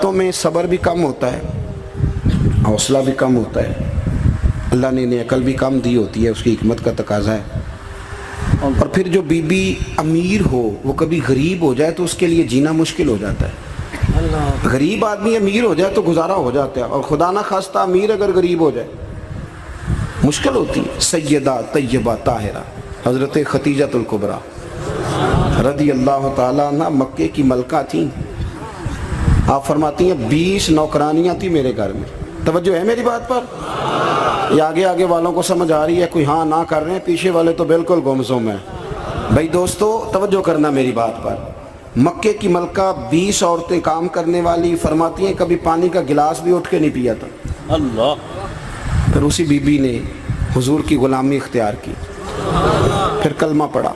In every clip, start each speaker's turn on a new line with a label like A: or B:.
A: باتوں میں صبر بھی کم ہوتا ہے، حوصلہ بھی کم ہوتا ہے، اللہ نے انہیں عقل بھی کم دی ہوتی ہے، اس کی حکمت کا تقاضا ہے۔ اور پھر جو بی بی امیر ہو وہ کبھی غریب ہو جائے تو اس کے لیے جینا مشکل ہو جاتا ہے۔ غریب آدمی امیر ہو جائے تو گزارا ہو جاتا ہے، اور خدا نہ خواستہ امیر اگر غریب ہو جائے مشکل ہوتی ہے۔ سیدہ طیبہ طاہرہ حضرت ختیجہ الکبریٰ رضی اللہ تعالیٰ عنہ مکے کی ملکہ تھیں۔ آپ فرماتی ہیں 20 نوکرانیاں تھیں میرے گھر میں۔ توجہ ہے میری بات پر؟ یہ آگے آگے والوں کو سمجھ آ رہی ہے، کوئی ہاں نہ کر رہے ہیں، پیچھے والے تو بالکل گمسم ہیں۔ بھائی دوستو توجہ کرنا میری بات پر۔ مکے کی ملکہ 20 عورتیں کام کرنے والی، فرماتی ہیں کبھی پانی کا گلاس بھی اٹھ کے نہیں پیا تھا۔ اللہ۔ پھر اسی بی بی نے حضور کی غلامی اختیار کی، پھر کلمہ پڑھا۔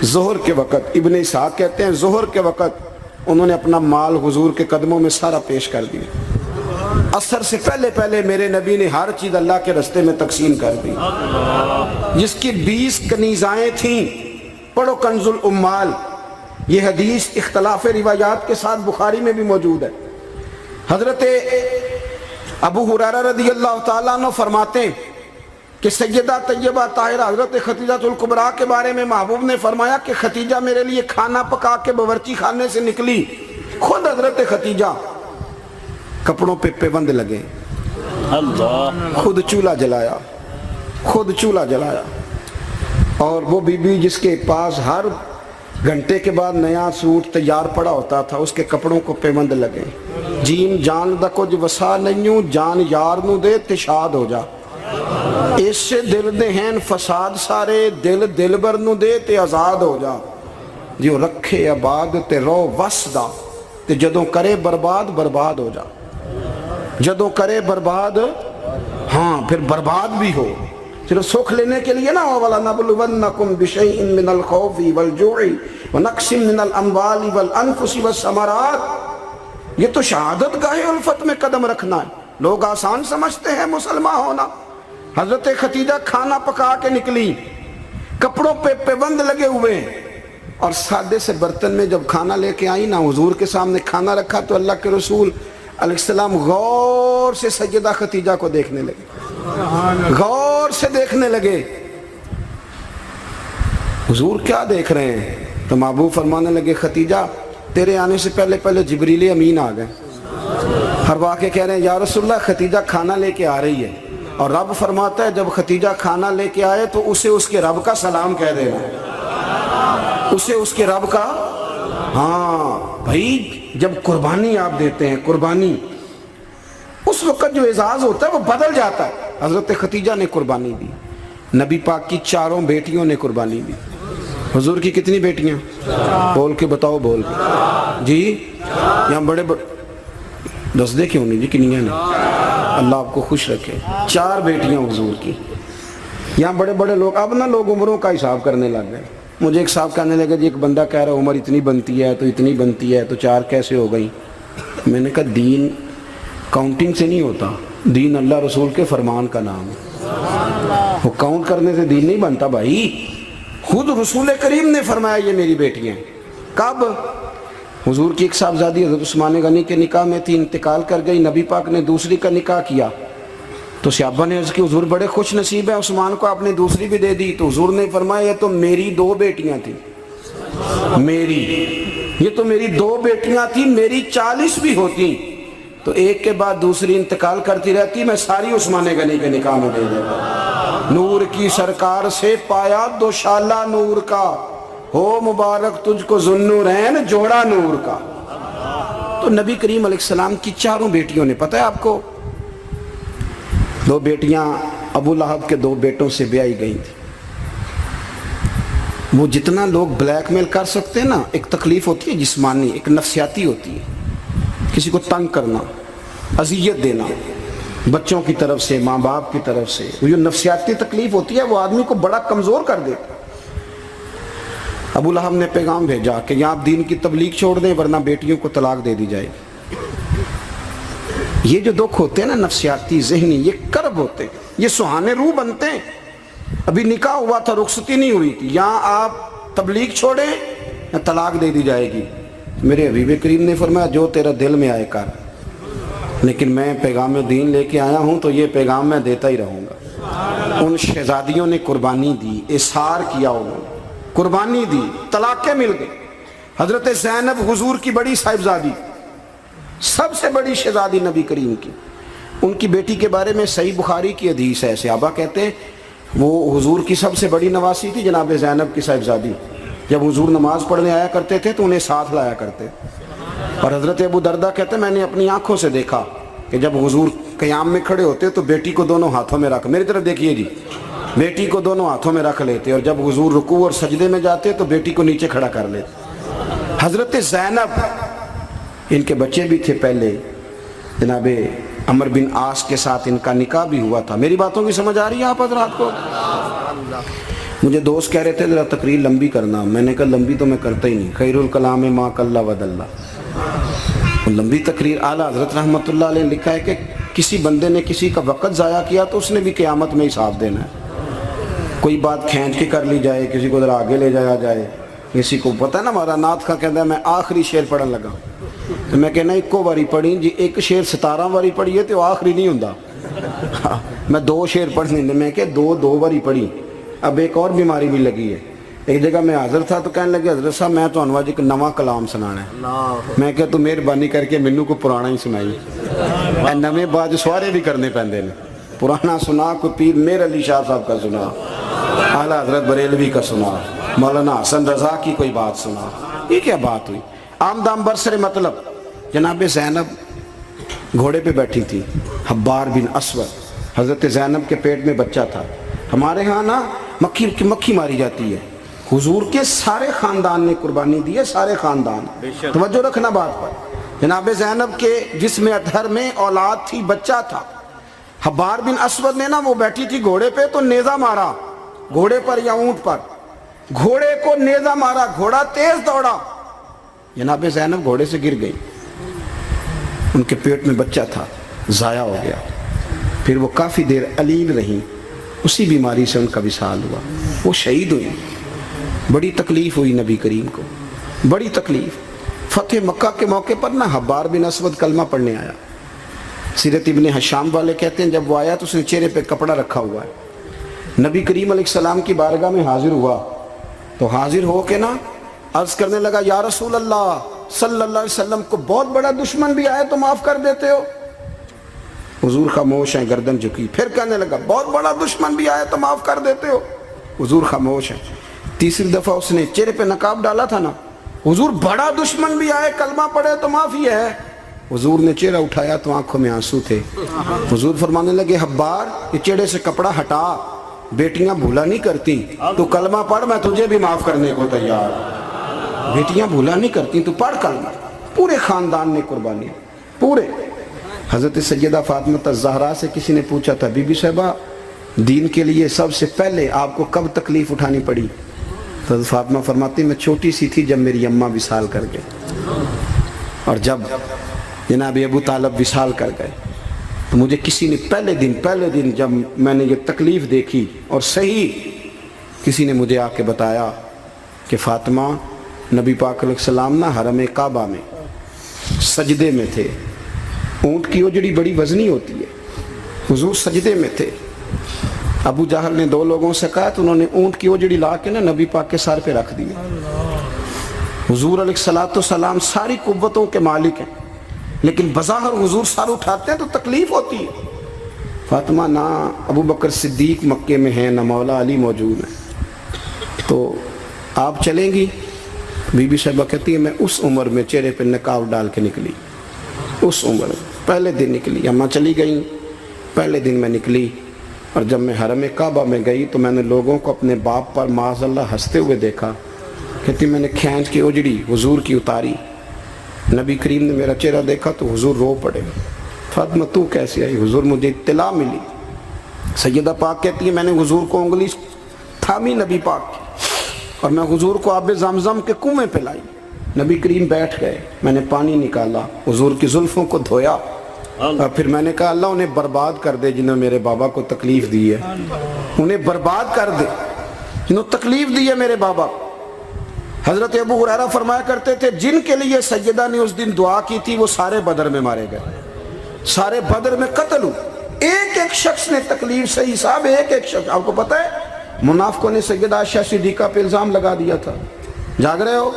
A: ظہر کے وقت ابن اسحاق کہتے ہیں ظہر کے وقت انہوں نے اپنا مال حضور کے قدموں میں سارا پیش کر دیا۔ عصر سے پہلے پہلے میرے نبی نے ہر چیز اللہ کے رستے میں تقسیم کر دی۔ جس کی 20 کنیزائیں تھیں، پڑھو کنز الاموال، یہ حدیث اختلاف روایات کے ساتھ بخاری میں بھی موجود ہے۔ حضرت ابو ہریرہ رضی اللہ تعالیٰ عنہ فرماتے ہیں کہ سیدہ طیبہ طاہرہ حضرت ختیجہ الکبریٰ کے بارے میں محبوب نے فرمایا کہ ختیجہ میرے لیے کھانا پکا کے باورچی خانے سے نکلی، خود حضرت ختیجہ کپڑوں پہ پیوند لگے، خود چولہا جلایا، خود چولہا جلایا۔ اور وہ بی بی جس کے پاس ہر گھنٹے کے بعد نیا سوٹ تیار پڑا ہوتا تھا، اس کے کپڑوں کو پیوند لگے۔ جیم جان دا کچھ وسا نہیں، جان یار نو دے تشاد ہو جا، اس سے دل دے ہیں فساد سارے، دل دلبر نو دے تے آزاد ہو جا۔ جو رکھے آباد تے رو وسدا، تے جدوں کرے برباد برباد ہو جا۔ جدوں کرے برباد، ہاں پھر برباد بھی ہو۔ صرف سکھ لینے کے لیے نہ ہو، وَلَنَبْلُوَنَّكُمْ بِشَيْءٍ مِّنَ الْخَوْفِ وَالْجُوعِ وَنَقْصٍ مِّنَ الْأَمْوَالِ وَالْأَنفُسِ وَالثَّمَرَاتِ۔ یہ تو شہادت گاہ الفت میں قدم رکھنا ہے۔ لوگ آسان سمجھتے ہیں مسلمان ہونا۔ حضرت ختیجہ کھانا پکا کے نکلی، کپڑوں پہ پیوند لگے ہوئے، اور سادے سے برتن میں جب کھانا لے کے آئی نا، حضور کے سامنے کھانا رکھا تو اللہ کے رسول علیہ السلام غور سے سیدہ ختیجہ کو دیکھنے لگے، غور سے دیکھنے لگے۔ حضور کیا دیکھ رہے ہیں؟ تو محبوب فرمانے لگے ختیجہ تیرے آنے سے پہلے پہلے جبریل امین آ گئے۔ ہر واقع کہہ رہے ہیں یا رسول اللہ ختیجہ کھانا لے کے آ رہی ہے، اور رب فرماتا ہے جب ختیجہ کھانا لے کے آئے تو اسے اس کے رب کا سلام کہہ دینا، اسے اس کے رب کا۔ ہاں بھائی جب قربانی آپ دیتے ہیں، قربانی اس وقت جو اعزاز ہوتا ہے وہ بدل جاتا ہے۔ حضرت ختیجہ نے قربانی دی، نبی پاک کی 4 بیٹیوں نے قربانی دی۔ حضور کی کتنی بیٹیاں؟ بول کے بتاؤ، بول کے جی، یہاں بڑے دس دے کیوں نہیں جی، کنیاں نے؟ اللہ آپ کو خوش رکھے۔ 4 بیٹیاں حضور کی۔ یہاں بڑے بڑے لوگ، اب نہ لوگ عمروں کا حساب کرنے لگ گئے۔ مجھے ایک صاحب کہنے لگا جی ایک بندہ کہہ رہا عمر اتنی بنتی ہے تو اتنی بنتی ہے تو 4 کیسے ہو گئی؟ میں نے کہا دین کاؤنٹنگ سے نہیں ہوتا، دین اللہ رسول کے فرمان کا نام ہے۔ وہ کاؤنٹ کرنے سے دین نہیں بنتا بھائی۔ خود رسول کریم نے فرمایا یہ میری بیٹیاں۔ کب؟ حضور کی ایک صاحبزادی حضرت عثمان غنی کے نکاح میں تھی، انتقال کر گئی، نبی پاک نے دوسری کا نکاح کیا تو صحابہ نے عرض کی حضور بڑے خوش نصیب ہیں، عثمان کو آپ نے دوسری بھی دے دی۔ تو حضور نے فرمایا یہ تو میری 2 بیٹیاں تھیں، میری، یہ تو میری 2 بیٹیاں تھیں، میری 40 بھی ہوتی تو ایک کے بعد دوسری انتقال کرتی رہتی، میں ساری عثمان غنی کے نکاح میں دے دیتا۔ نور کی سرکار سے پایا دوشالہ نور کا، ہو مبارک تجھ کو ذوالنورین جوڑا نور کا۔ تو نبی کریم علیہ السلام کی 4 بیٹیوں نے، پتہ ہے آپ کو 2 بیٹیاں ابو لہب کے 2 بیٹوں سے بیائی گئی تھی۔ وہ جتنا لوگ بلیک میل کر سکتے ہیں نا، ایک تکلیف ہوتی ہے جسمانی، ایک نفسیاتی ہوتی ہے، کسی کو تنگ کرنا، اذیت دینا، بچوں کی طرف سے، ماں باپ کی طرف سے، وہ جو نفسیاتی تکلیف ہوتی ہے وہ آدمی کو بڑا کمزور کر دیتا۔ ابو لہب نے پیغام بھیجا کہ یہاں آپ دین کی تبلیغ چھوڑ دیں ورنہ بیٹیوں کو طلاق دے دی جائے۔ یہ جو دکھ ہوتے ہیں نا نفسیاتی ذہنی، یہ کرب ہوتے ہیں، یہ سہانے روح بنتے ہیں۔ ابھی نکاح ہوا تھا، رخصتی نہیں ہوئی تھی، یہاں آپ تبلیغ چھوڑیں یا طلاق دے دی جائے گی، میرے حبیب کریم نے فرمایا جو تیرا دل میں آئے کر، لیکن میں پیغام دین لے کے آیا ہوں تو یہ پیغام میں دیتا ہی رہوں گا۔ ان شہزادیوں نے قربانی دی، اصرار کیا، انہوں نے قربانی دی، طلاقیں مل گئی۔ حضرت زینب حضور کی بڑی صاحبزادی، سب سے بڑی شہزادی نبی کریم کی، ان کی بیٹی کے بارے میں صحیح بخاری کی حدیث ہے، صحابہ کہتے ہیں وہ حضور کی سب سے بڑی نواسی تھی جناب زینب کی صاحبزادی۔ جب حضور نماز پڑھنے آیا کرتے تھے تو انہیں ساتھ لایا کرتے، اور حضرت ابو دردہ کہتے ہیں میں نے اپنی آنکھوں سے دیکھا کہ جب حضور قیام میں کھڑے ہوتے تو بیٹی کو دونوں ہاتھوں میں رکھ، میری طرف دیکھیے جی، بیٹی کو دونوں ہاتھوں میں رکھ لیتے، اور جب حضور رکوع اور سجدے میں جاتے تو بیٹی کو نیچے کھڑا کر لیتے۔ حضرت زینب، ان کے بچے بھی تھے پہلے، جناب عمر بن عاص کے ساتھ ان کا نکاح بھی ہوا تھا۔ میری باتوں کی سمجھ آ رہی ہے آپ حضرات کو؟ مجھے دوست کہہ رہے تھے ذرا تقریر لمبی کرنا، میں نے کہا لمبی تو میں کرتا ہی نہیں، خیر الکلام ما قل ودل۔ لمبی تقریر، اعلیٰ حضرت رحمۃ اللہ علیہ نے لکھا ہے کہ کسی بندے نے کسی کا وقت ضائع کیا تو اس نے بھی قیامت میں حساب دینا ہے۔ کوئی بات کھینچ کے کر لی جائے، کسی کو ذرا آگے لے جایا جائے، کسی کو پتہ ہے نا ہمارا نعت کا کہتا ہے میں آخری شعر پڑھن لگا تو میں کہنا ایک باری پڑھی جی، ایک شعر 17 باری پڑھی ہے تو آخری نہیں ہوندا، میں 2 شعر پڑھنے میں کہ 2 باری پڑھی۔ اب ایک اور بیماری بھی لگی ہے، ایک جگہ میں حاضر تھا تو کہنے لگے حضرت صاحب میں تو انواج ایک نواں کلام سنانا ہے، میں کہ تو مہربانی کر کے مینوں کو پرانا ہی سنائی، اے نویں باج سوارے بھی کرنے پیندے نے، پرانا سنا، کوئی پیر میر علی شاہ صاحب کا سنا، اعلیٰ حضرت بریلوی کا سنا، مولانا حسن رضا کی کوئی بات سنا، یہ کیا بات ہوئی؟ آمدام برسر مطلب جناب زینب گھوڑے پہ بیٹھی تھی، حبار بن اسود، حضرت زینب کے پیٹ میں بچہ تھا۔ ہمارے ہاں نا مکھی ماری جاتی ہے، حضور کے سارے خاندان نے قربانی دی ہے، سارے خاندان، توجہ رکھنا بات پر۔ جناب زینب کے جسم اطہر میں اولاد تھی، بچہ تھا۔ حبار بن اسود نے نا وہ بیٹھی تھی گھوڑے پہ تو نیزہ مارا، گھوڑے پر یا اونٹ پر، گھوڑے کو نیزہ مارا، گھوڑا تیز دوڑا، جناب زینب گھوڑے سے گر گئی، ان کے پیٹ میں بچہ تھا، ضائع ہو گیا۔ پھر وہ کافی دیر علیل رہیں، اسی بیماری سے ان کا وصال ہوا، وہ شہید ہوئی۔ بڑی تکلیف ہوئی نبی کریم کو، بڑی تکلیف۔ فتح مکہ کے موقع پر نا حبار بن اسود کلمہ پڑھنے آیا، سیرت ابن حشام والے کہتے ہیں جب وہ آیا تو اس نے چہرے پہ کپڑا رکھا ہوا ہے، نبی کریم علیہ السلام کی بارگاہ میں حاضر ہوا تو حاضر ہو کے نا عرض کرنے لگا یا رسول اللہ صلی اللہ علیہ وسلم کو بہت بڑا دشمن بھی آئے تو معاف کر دیتے ہو؟ حضور خاموش ہیں، گردن جھکی۔ پھر کہنے لگا بہت بڑا دشمن بھی آئے تو معاف کر دیتے ہو؟ حضور خاموش ہیں۔ تیسری دفعہ اس نے چہرے پہ نقاب ڈالا تھا نا، حضور بڑا دشمن بھی آئے کلمہ پڑھے تو معافی ہے؟ حضور نے چہرہ اٹھایا تو آنکھوں میں آنسو تھے۔ حضور فرمانے لگے حبار یہ چہرے سے کپڑا ہٹا، بیٹیاں بھولا نہیں کرتی، تو کلمہ پڑھ میں تجھے بھی معاف کرنے کو تیار۔ بیٹیاں بھولا نہیں کرتی، تو پڑھ کلمہ۔ پورے خاندان نے قربانی، پورے۔ حضرت سیدہ فاطمہ الزہرا سے کسی نے پوچھا تھا بی بی صاحبہ دین کے لیے سب سے پہلے آپ کو کب تکلیف اٹھانی پڑی؟ تو حضرت فاطمہ فرماتی میں چھوٹی سی تھی جب میری اماں وصال کر گئے، اور جب جناب ابو طالب وصال کر گئے تو مجھے کسی نے پہلے دن جب میں نے یہ تکلیف دیکھی اور صحیح کسی نے مجھے آ کے بتایا کہ فاطمہ نبی پاک علیہ السلام نا حرم کعبہ میں سجدے میں تھے، اونٹ کی اوجڑی بڑی وزنی ہوتی ہے، حضور سجدے میں تھے، ابو جہل نے 2 لوگوں سے کہا تو انہوں نے اونٹ کی اوجڑی لا کے نا نبی پاک کے سر پہ رکھ دی۔ حضور علیہ السلام ساری قوتوں کے مالک ہیں، لیکن بظاہر حضور سر اٹھاتے ہیں تو تکلیف ہوتی ہے۔ فاطمہ نہ ابو بکر صدیق مکے میں ہیں، نہ مولا علی موجود ہیں، تو آپ چلیں گی؟ بی بی صاحبہ کہتی ہے میں اس عمر میں چہرے پہ نقاب ڈال کے نکلی، اس عمر میں پہلے دن نکلی۔ اماں چلی گئیں، پہلے دن میں نکلی، اور جب میں حرم کعبہ میں گئی تو میں نے لوگوں کو اپنے باپ پر معاذ اللہ ہنستے ہوئے دیکھا۔ کہتی میں نے کھینچ کے اوجڑی حضور کی اتاری، نبی کریم نے میرا چہرہ دیکھا تو حضور رو پڑے۔ فاطمہ تو کیسے آئی؟ حضور مجھے اطلاع ملی۔ سیدہ پاک کہتی ہے میں نے حضور کو انگلی تھامی نبی پاک کی، اور میں حضور کو آب زمزم کے کنویں پہ لائی۔ نبی کریم بیٹھ گئے، میں نے پانی نکالا، حضور کی زلفوں کو دھویا، اور پھر میں نے کہا اللہ انہیں برباد کر دے جنہوں میرے بابا کو تکلیف دی ہے، انہیں برباد کر دے جنہوں تکلیف دی ہے میرے بابا۔ حضرت ابو ہریرہ فرمایا کرتے تھے جن کے لیے سیدہ نے اس دن دعا کی تھی وہ سارے بدر میں مارے گئے، سارے بدر میں قتل ہوئے، ایک ایک شخص نے تکلیف صحیح صاحب، ایک ایک شخص. آپ کو پتہ ہے منافقوں نے سیدہ عائشہ صدیقہ پہ الزام لگا دیا تھا. جاگ رہے ہو؟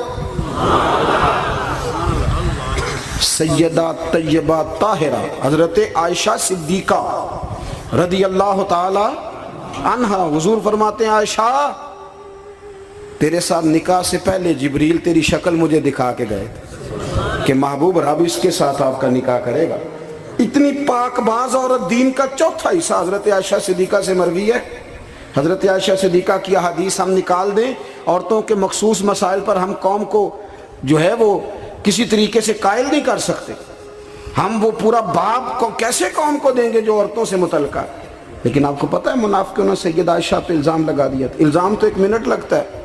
A: سیدہ طیبہ طاہرہ حضرت عائشہ صدیقہ رضی اللہ تعالی عنہا، حضور فرماتے ہیں عائشہ تیرے ساتھ نکاح سے پہلے جبریل تیری شکل مجھے دکھا کے گئے تھے کہ محبوب رب اس کے ساتھ آپ کا نکاح کرے گا. اتنی پاک باز عورت، دین کا چوتھا حصہ حضرت عائشہ صدیقہ سے مروی ہے. حضرت عائشہ صدیقہ کی احادیث ہم نکال دیں، عورتوں کے مخصوص مسائل پر ہم قوم کو جو ہے وہ کسی طریقے سے قائل نہیں کر سکتے. ہم وہ پورا باب کو کیسے قوم کو دیں گے جو عورتوں سے متعلقہ ہے. لیکن آپ کو پتہ ہے منافقوں نے سیدہ عائشہ پہ الزام لگا دیا تھا. الزام تو 1 منٹ لگتا ہے.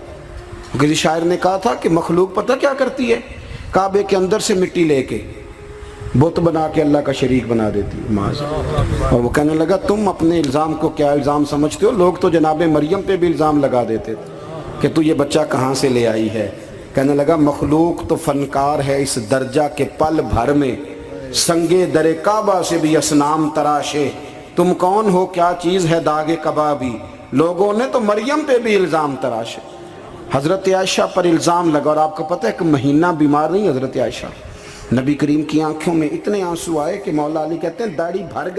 A: کسی شاعر نے کہا تھا کہ مخلوق پتہ کیا کرتی ہے، کعبے کے اندر سے مٹی لے کے بت بنا کے اللہ کا شریک بنا دیتی ہے. اور وہ کہنے لگا تم اپنے الزام کو کیا الزام سمجھتے ہو؟ لوگ تو جناب مریم پہ بھی الزام لگا دیتے تھے کہ تو یہ بچہ کہاں سے لے آئی ہے. کہنے لگا مخلوق تو فنکار ہے اس درجہ کے پل بھر میں، سنگے در کعبہ سے بھی اصنام تراشے. تم کون ہو، کیا چیز ہے داغ کبابی، لوگوں نے تو مریم پہ بھی الزام تراشے. حضرت عائشہ پر الزام لگا. اور آپ کو پتہ ہے کہ مہینہ بیمار نہیں حضرت عائشہ. نبی کریم کی آنکھوں میں اتنے آنسو آئے کہ مولا علی کہتے ہیں داڑھی بھر گئی.